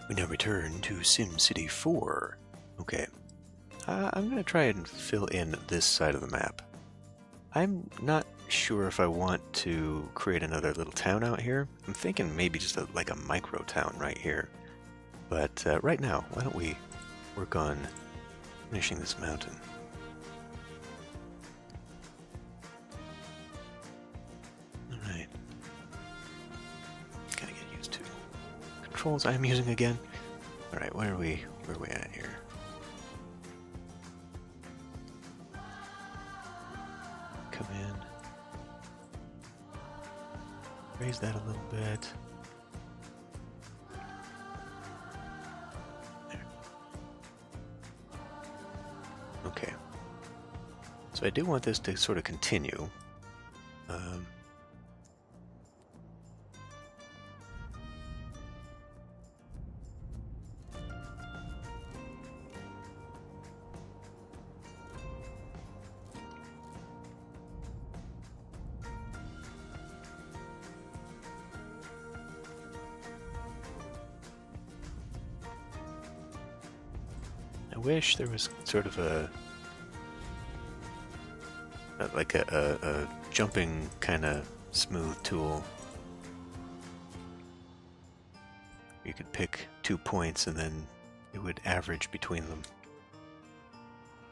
We now return to SimCity 4. Okay, I'm going to try and fill in this side of the map. I'm not sure if I want to create another little town out here. I'm thinking maybe just like a micro town right here. But right now, why don't we work on finishing this mountain? Alright. Gotta get used to controls I'm using again. Alright, where are we at here? Come in. Raise that a little bit. There. Okay. So I do want this to sort of continue. I wish there was sort of a jumping kind of smooth tool. You could pick 2 points and then it would average between them.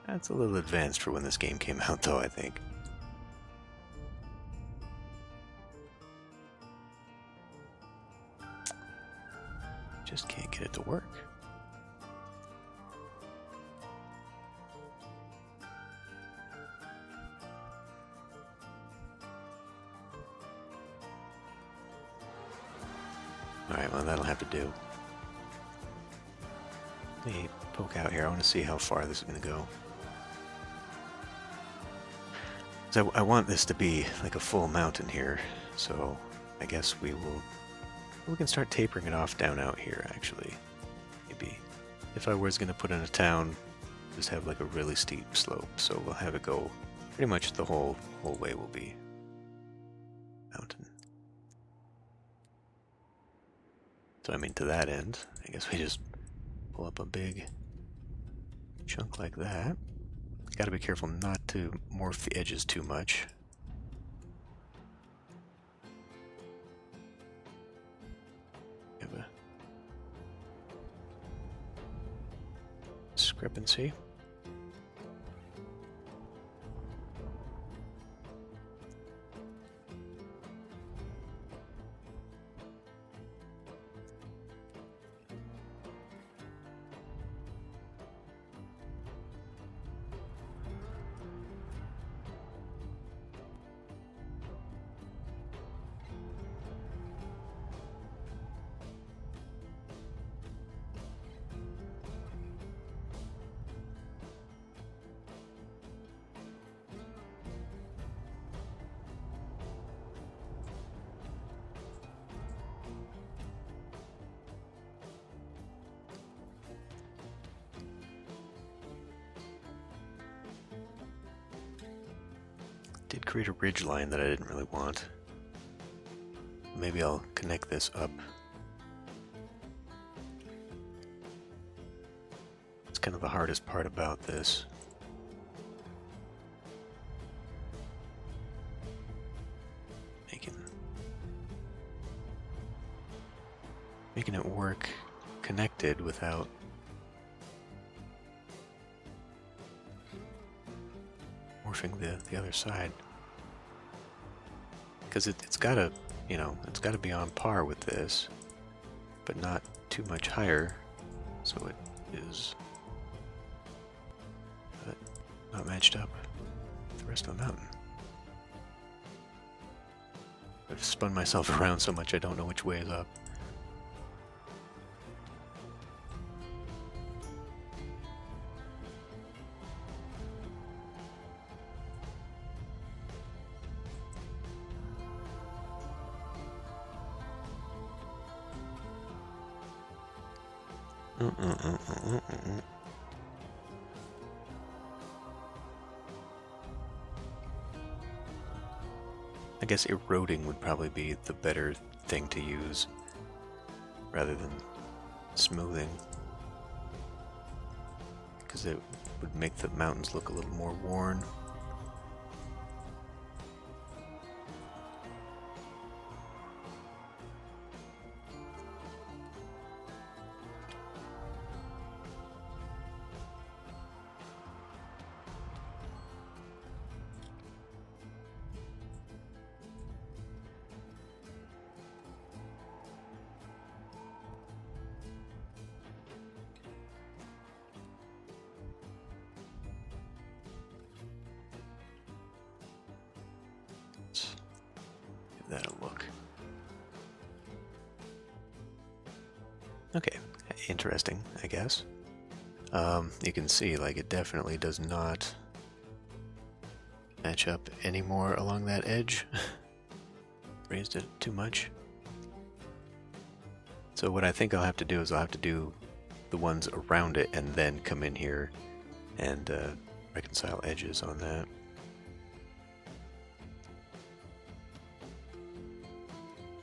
That's a little advanced for when this game came out though, I think. Just can't get it to work. Alright, well that'll have to do. Let me poke out here. I want to see how far this is going to go. So I want this to be like a full mountain here, so I guess we can start tapering it off down out here actually. Maybe. If I was going to put in a town, just have like a really steep slope, so we'll have it go pretty much the whole way will be mountain. So I mean, to that end, I guess we just pull up a big chunk like that. Gotta be careful not to morph the edges too much. Have a discrepancy. Did create a ridge line that I didn't really want. Maybe I'll connect this up. It's kind of the hardest part about this. Making it work connected without morphing the other side, because it's gotta, you know, it's gotta be on par with this, but not too much higher, so it is not matched up with the rest of the mountain. I've spun myself around so much I don't know which way is up. I guess eroding would probably be the better thing to use rather than smoothing, because it would make the mountains look a little more worn. Give that a look. Okay, interesting, I guess. You can see, like, it definitely does not match up anymore along that edge. Raised it too much. So what I think I'll have to do is I'll have to do the ones around it and then come in here and reconcile edges on that.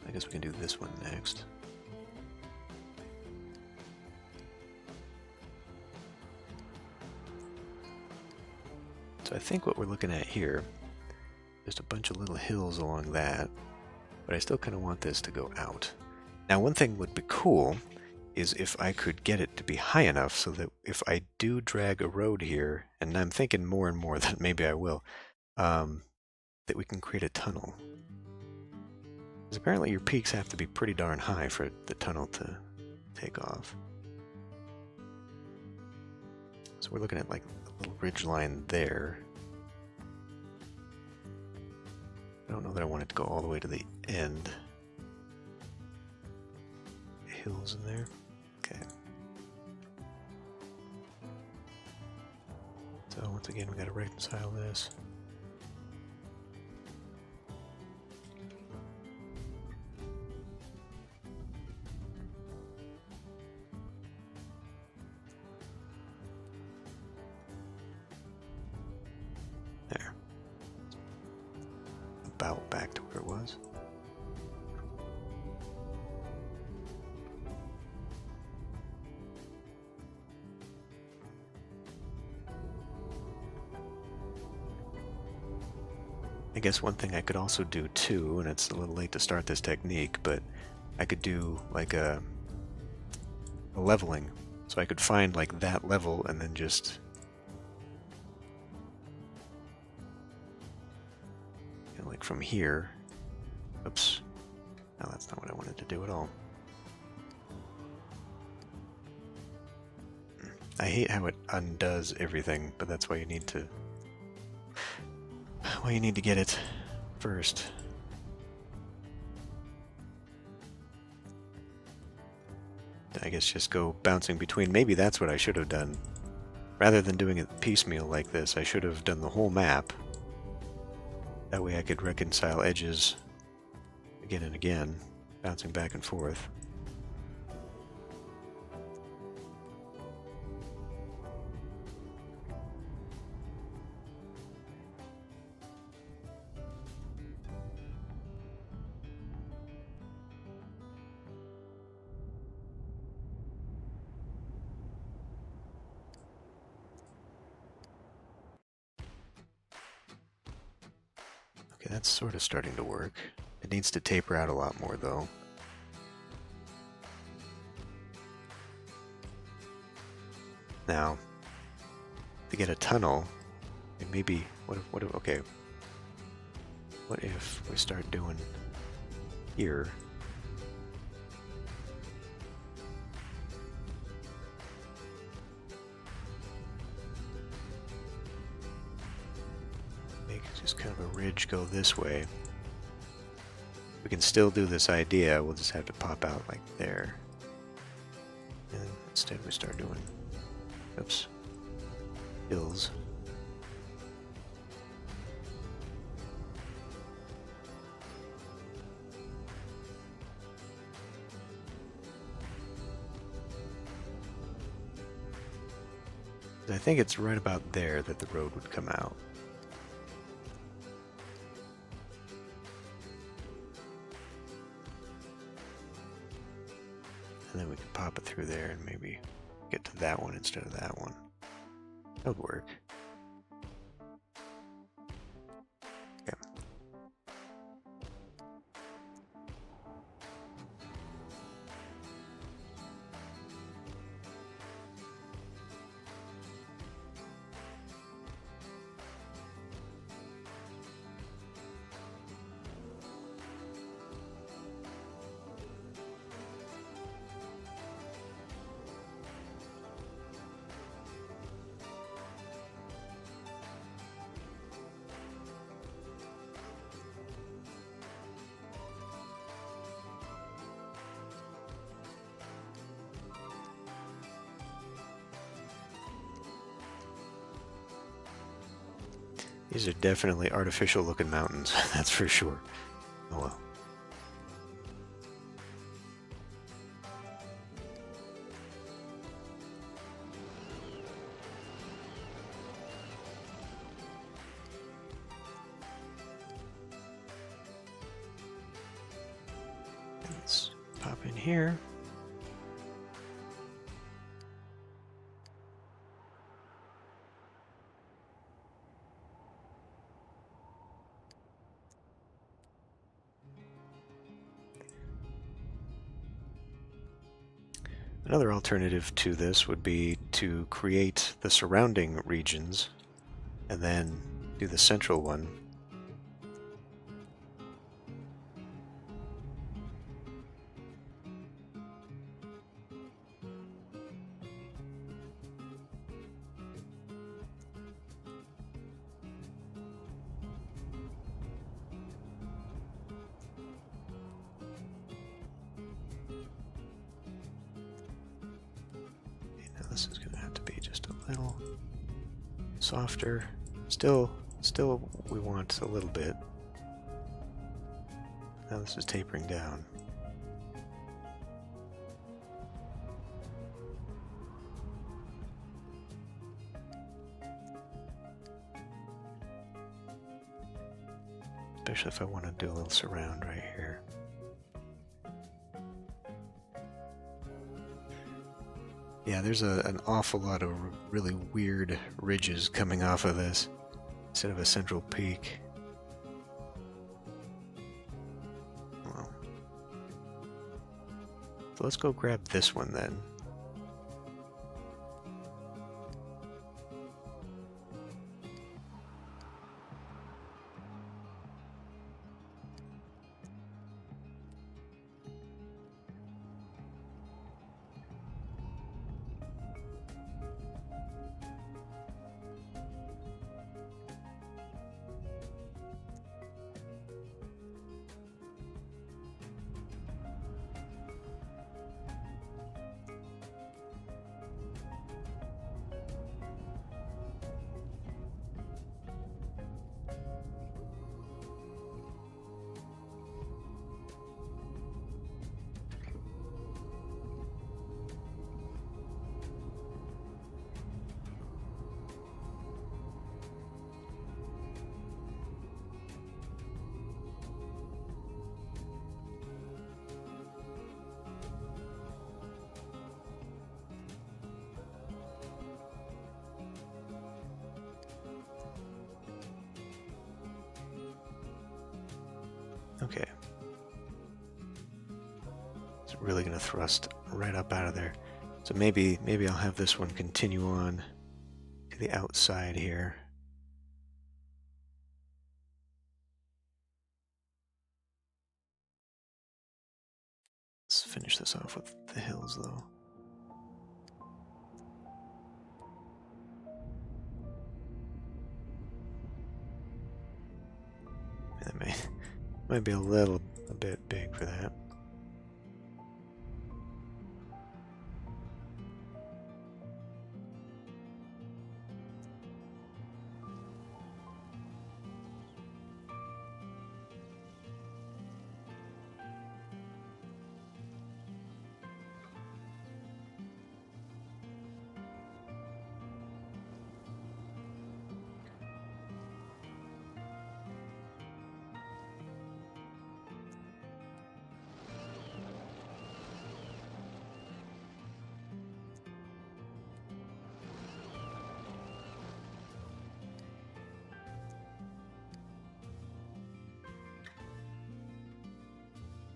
I guess we can do this one next. So I think what we're looking at here, just a bunch of little hills along that, but I still kind of want this to go out. Now, one thing would be cool is if I could get it to be high enough so that if I do drag a road here, and I'm thinking more and more that maybe I will, that we can create a tunnel. Because apparently your peaks have to be pretty darn high for the tunnel to take off. So we're looking at like a little ridge line there. I don't know that I want it to go all the way to the end. Hills in there. Okay. So once again, we got to reconcile this. There. About back to where it was. I guess one thing I could also do too, and it's a little late to start this technique, but I could do like a leveling. So I could find like that level and then just like from here. Oops. No, that's not what I wanted to do at all. I hate how it undoes everything, but that's why you need to get it first. I guess just go bouncing between. Maybe that's what I should have done. Rather than doing it piecemeal like this, I should have done the whole map. That way I could reconcile edges again and again, bouncing back and forth. Okay, that's sort of starting to work. It needs to taper out a lot more, though. Now, to get a tunnel, maybe, what if we start doing here? Just kind of a ridge go this way. We can still do this idea, we'll just have to pop out like there. And instead we start doing, oops, hills. I think it's right about there that the road would come out. And then we can pop it through there and maybe get to that one instead of that one. That would work. Okay. These are definitely artificial looking mountains, that's for sure. Oh well. Let's pop in here. Another alternative to this would be to create the surrounding regions and then do the central one. This is going to have to be just a little softer. Still we want a little bit. Now this is tapering down. Especially if I want to do a little surround right here. Yeah, there's an awful lot of really weird ridges coming off of this instead of a central peak. Well, so let's go grab this one then. Okay. It's really going to thrust right up out of there. So maybe I'll have this one continue on to the outside here. Let's finish this off with the hills though. That might be a bit big for that.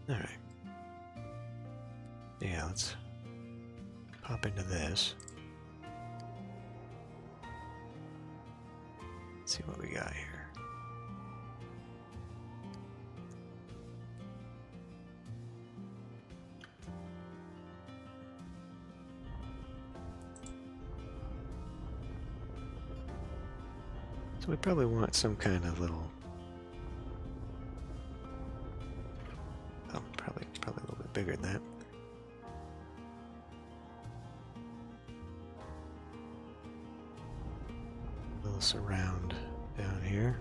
Alright. Yeah, let's pop into this. Let's see what we got here. So we probably want some kind of little... Oh, probably a little bit bigger than that. A little surround down here.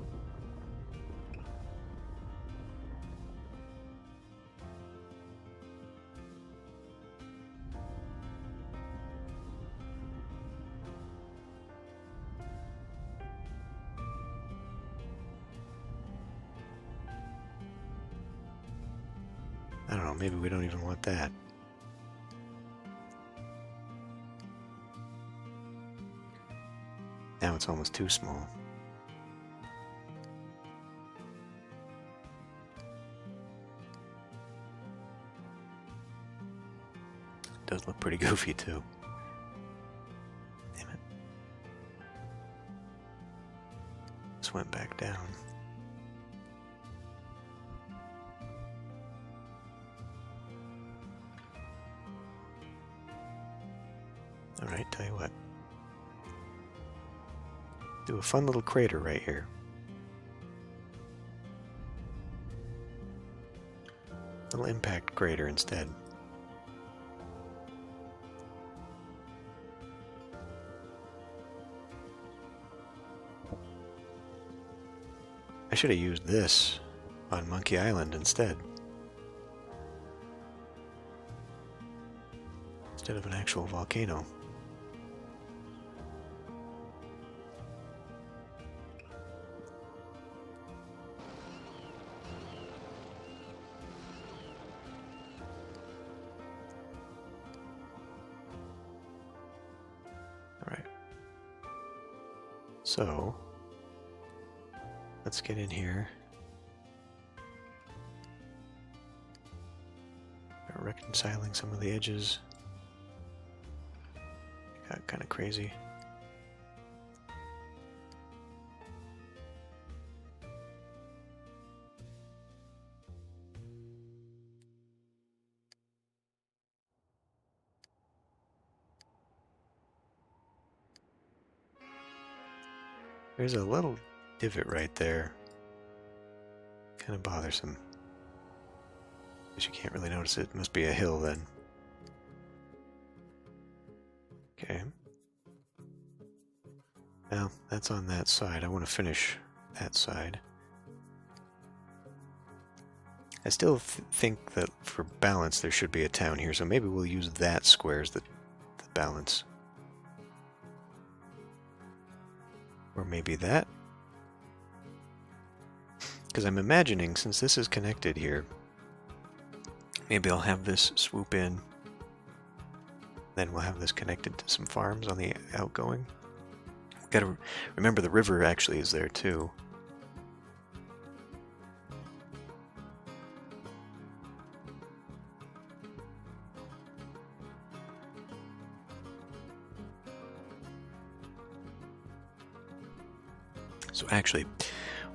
I don't know, maybe we don't even want that. Now it's almost too small. Does look pretty goofy too. Damn it. This went back down. Alright, tell you what. Do a fun little crater right here. Little impact crater instead. I should have used this on Monkey Island instead. Instead of an actual volcano. So, let's get in here. Start reconciling some of the edges. Got kind of crazy. There's a little divot right there. Kind of bothersome. Guess you can't really notice it. It must be a hill then. Okay. Well, that's on that side. I want to finish that side. I still think that for balance there should be a town here, so maybe we'll use that square as the balance. Or maybe that. Because I'm imagining, since this is connected here, maybe I'll have this swoop in. Then we'll have this connected to some farms on the outgoing. We've got to remember the river actually is there too. So actually,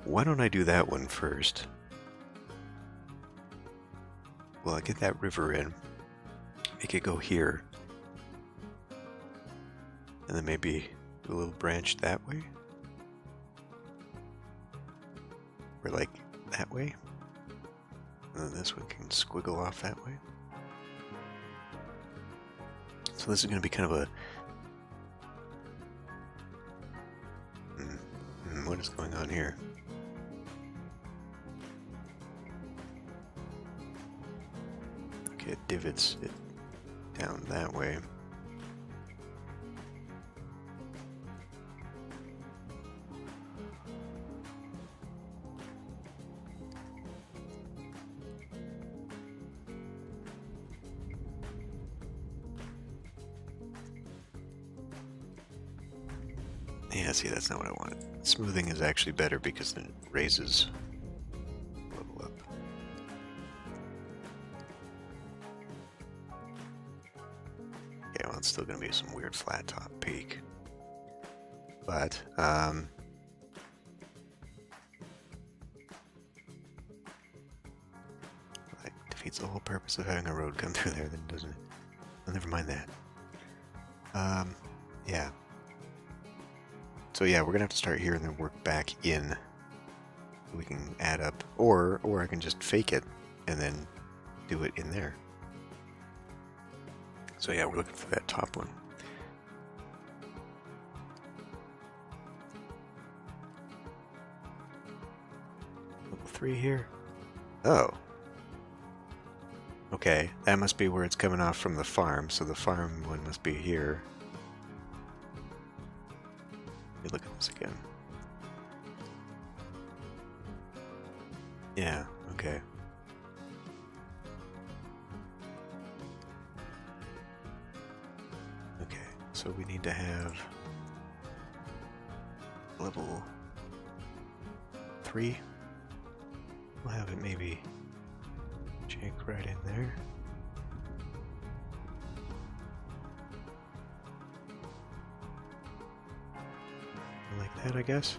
why don't I do that one first? Well, I get that river in, make it go here, and then maybe do a little branch that way, or like that way, and then this one can squiggle off that way. So this is going to be kind of a what is going on here? Okay, it divots it down that way. Yeah, see, that's not what I wanted. Smoothing is actually better because then it raises level up. Okay, well, it's still going to be some weird flat top peak. But, that defeats the whole purpose of having a road come through there, then, doesn't it? Well, never mind that. Yeah. So yeah, we're going to have to start here and then work back in. We can add up, or I can just fake it and then do it in there. So yeah, we're looking for that top one. Level 3 here. Oh. Okay, that must be where it's coming off from the farm, so the farm one must be here. Let me look at this again. Yeah, okay. Okay, so we need to have level 3. We'll have it maybe check right in there. Like that, I guess.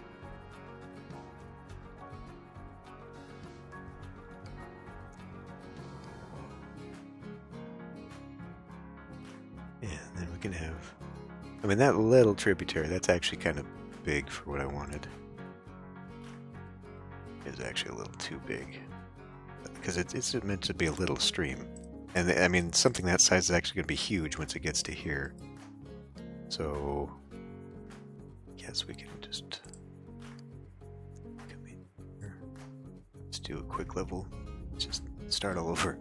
Yeah, and then we can have... I mean, that little tributary, that's actually kind of big for what I wanted. It's actually a little too big. Because it's meant to be a little stream. And I mean, something that size is actually going to be huge once it gets to here. So, yes, we can just come in here. Let's do a quick level. Let's just start all over.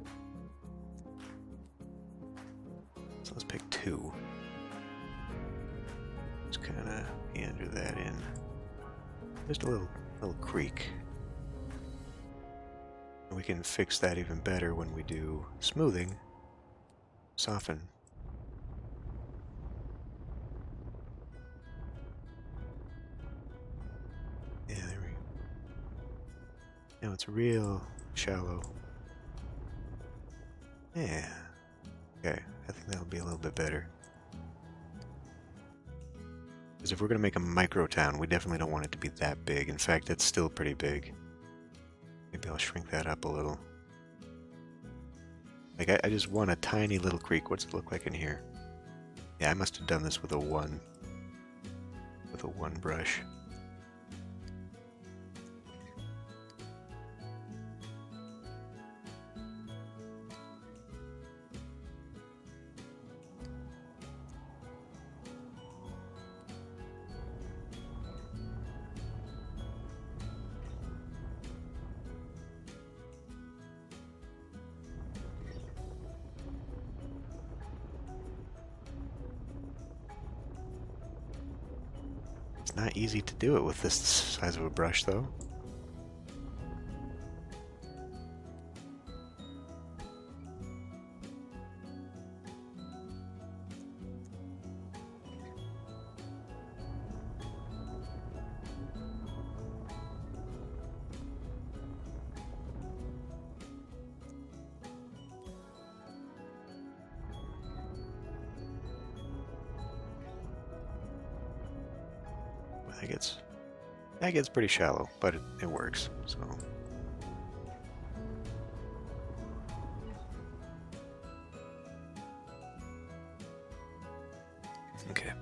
So let's pick 2. Just kind of meander that in. Just a little creek. And we can fix that even better when we do smoothing. Soften. Yeah, there we go. Now it's real shallow. Yeah. Okay, I think that'll be a little bit better. Because if we're going to make a micro town, we definitely don't want it to be that big. In fact, it's still pretty big. Maybe I'll shrink that up a little. Like, I just want a tiny little creek. What's it look like in here? Yeah, I must have done this with a 1. With a 1 brush. It's not easy to do it with this size of a brush, though. That gets pretty shallow, but it works, so. Okay.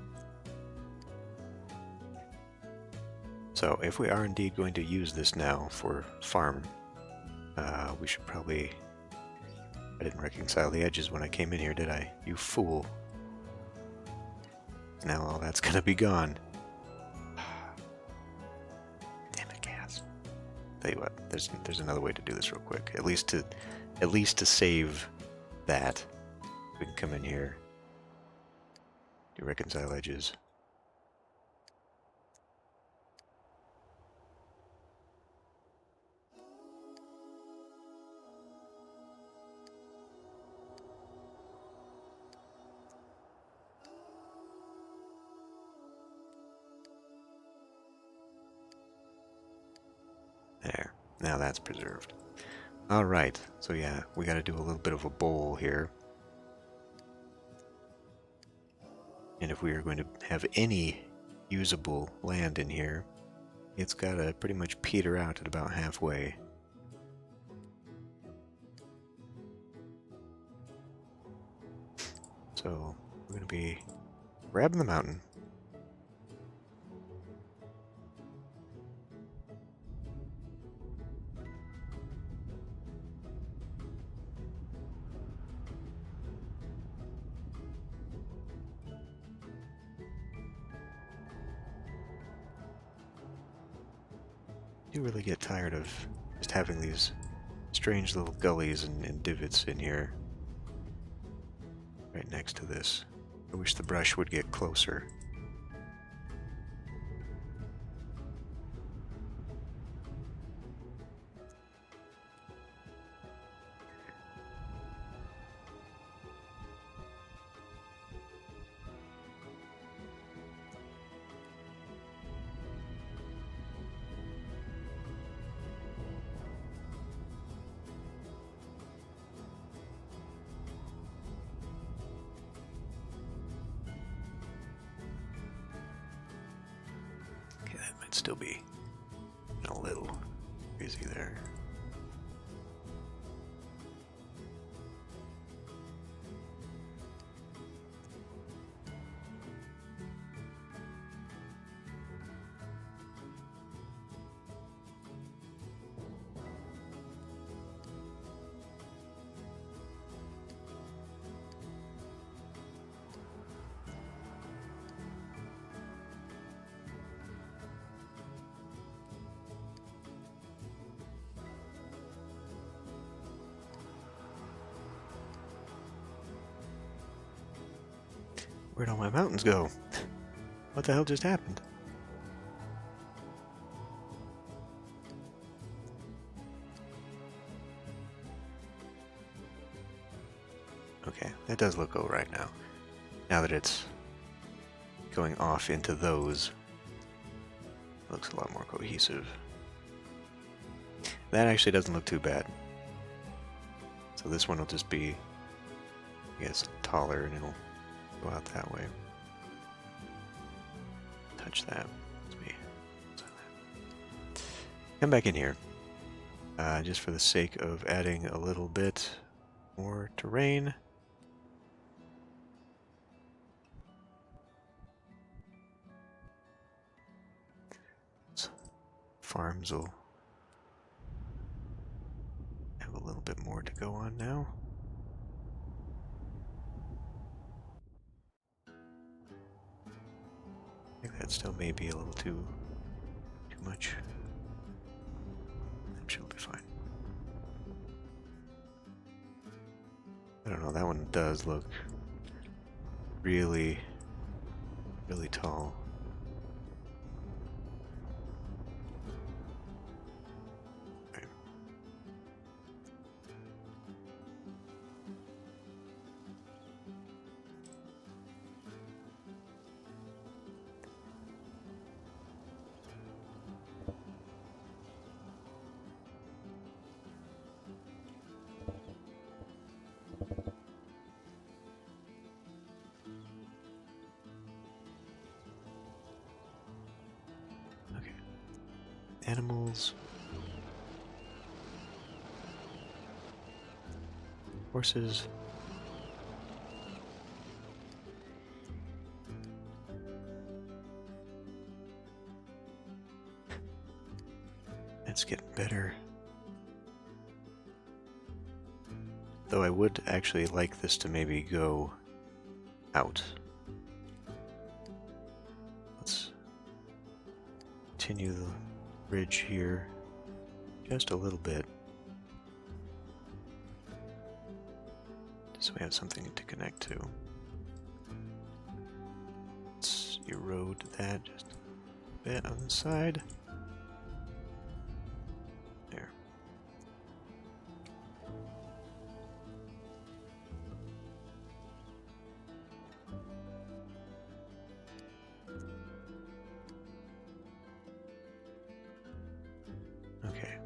So if we are indeed going to use this now for farm, we should probably... I didn't reconcile the edges when I came in here, did I? You fool. Now all that's gonna be gone. Tell you what, there's another way to do this real quick. At least to save that. We can come in here. Do reconcile edges. There. Now that's preserved. Alright, so yeah, we gotta do a little bit of a bowl here. And if we are going to have any usable land in here, it's got to pretty much peter out at about halfway. So we're going to be grabbing the mountain. I do really get tired of just having these strange little gullies and divots in here. Right next to this. I wish the brush would get closer. Still be a little busy there. Where'd all my mountains go? What the hell just happened? Okay, that does look alright now. Now that it's going off into those, it looks a lot more cohesive. That actually doesn't look too bad. So this one will just be, I guess, taller and it'll go out that way. Touch that. Come back in here. Just for the sake of adding a little bit more terrain. Farms will have a little bit more to go on now. I think that still may be a little too much. That should be fine. I don't know, that one does look really, really tall. Okay. Animals. Horses. It's getting better. Though I would actually like this to maybe go out. Let's continue the bridge here just a little bit. So we have something to connect to. Let's erode that just a bit on the side. There. Okay.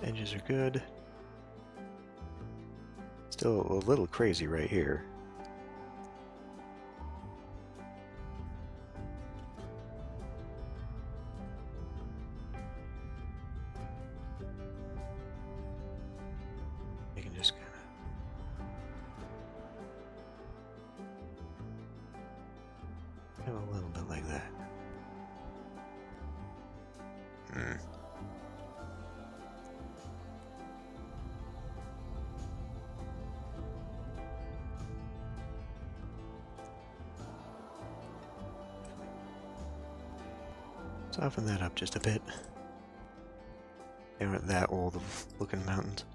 Edges are good. Still a little crazy right here. You can just kind of have a little bit like that. Soften that up just a bit. They aren't that old of looking mountains.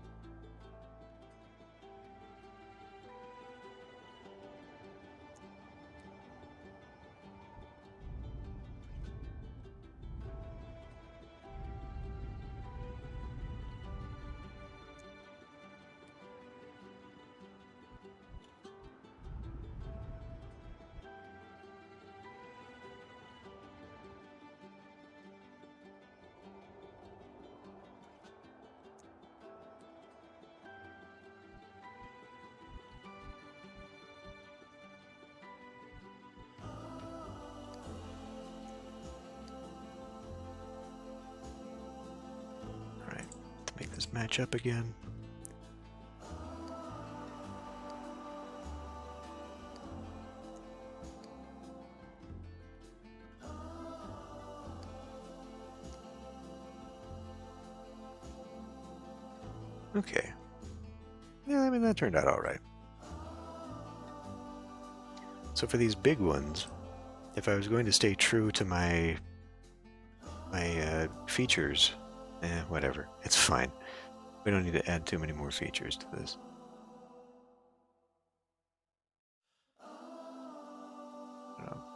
Make this match up again. Okay. Yeah, I mean, that turned out all right. So for these big ones, if I was going to stay true to my features, whatever, it's fine. We don't need to add too many more features to this.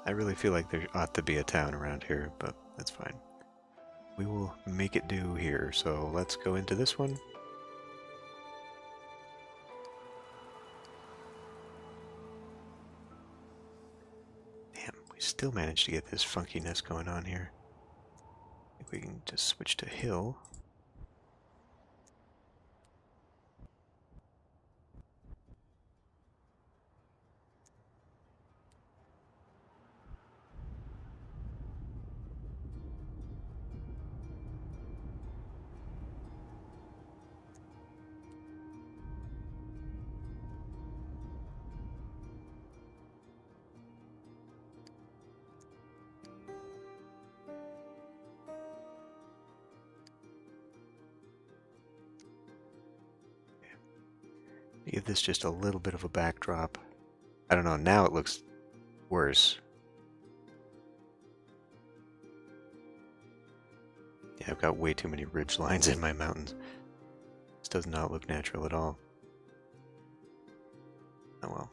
I really feel like there ought to be a town around here, but that's fine. We will make it do here, so let's go into this one. Damn, we still managed to get this funkiness going on here. I think we can just switch to hill. Give this just a little bit of a backdrop. I don't know, now it looks worse. Yeah, I've got way too many ridge lines in my mountains. This does not look natural at all. Oh well.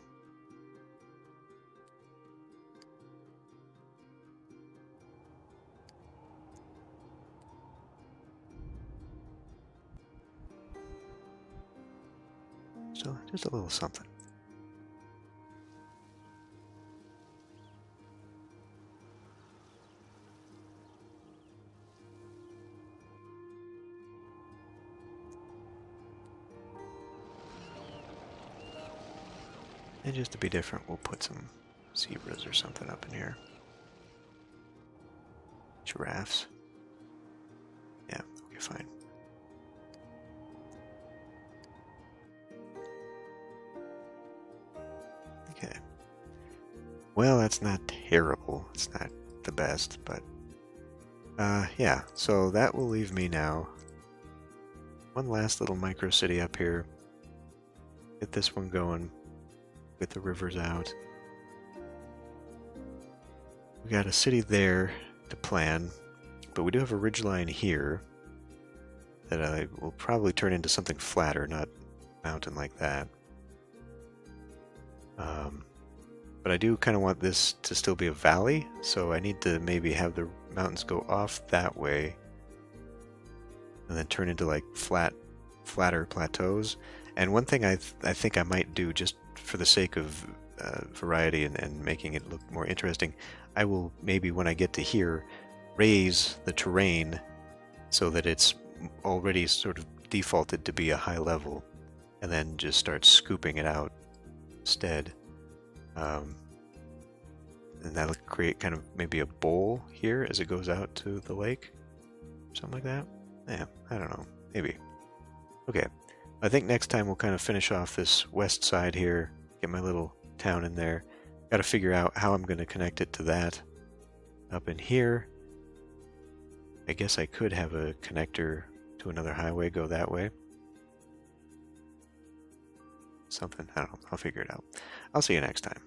So, just a little something. And just to be different, we'll put some zebras or something up in here. Giraffes. Yeah, okay, fine. Okay. Well, that's not terrible. It's not the best, but yeah, so that will leave me now one last little micro city up here. Get this one going. Get the rivers out. We got a city there to plan, but we do have a ridgeline here that I will probably turn into something flatter, not mountain like that. But I do kind of want this to still be a valley, so I need to maybe have the mountains go off that way and then turn into like flatter plateaus. And one thing I think I might do, just for the sake of variety and making it look more interesting, I will maybe, when I get to here, raise the terrain so that it's already sort of defaulted to be a high level, and then just start scooping it out instead. And that'll create kind of maybe a bowl here as it goes out to the lake. Something like that. Yeah, I don't know. Maybe. Okay. I think next time we'll kind of finish off this west side here, get my little town in there. Got to figure out how I'm going to connect it to that up in here. I guess I could have a connector to another highway go that way. Something. I don't know. I'll figure it out. I'll see you next time.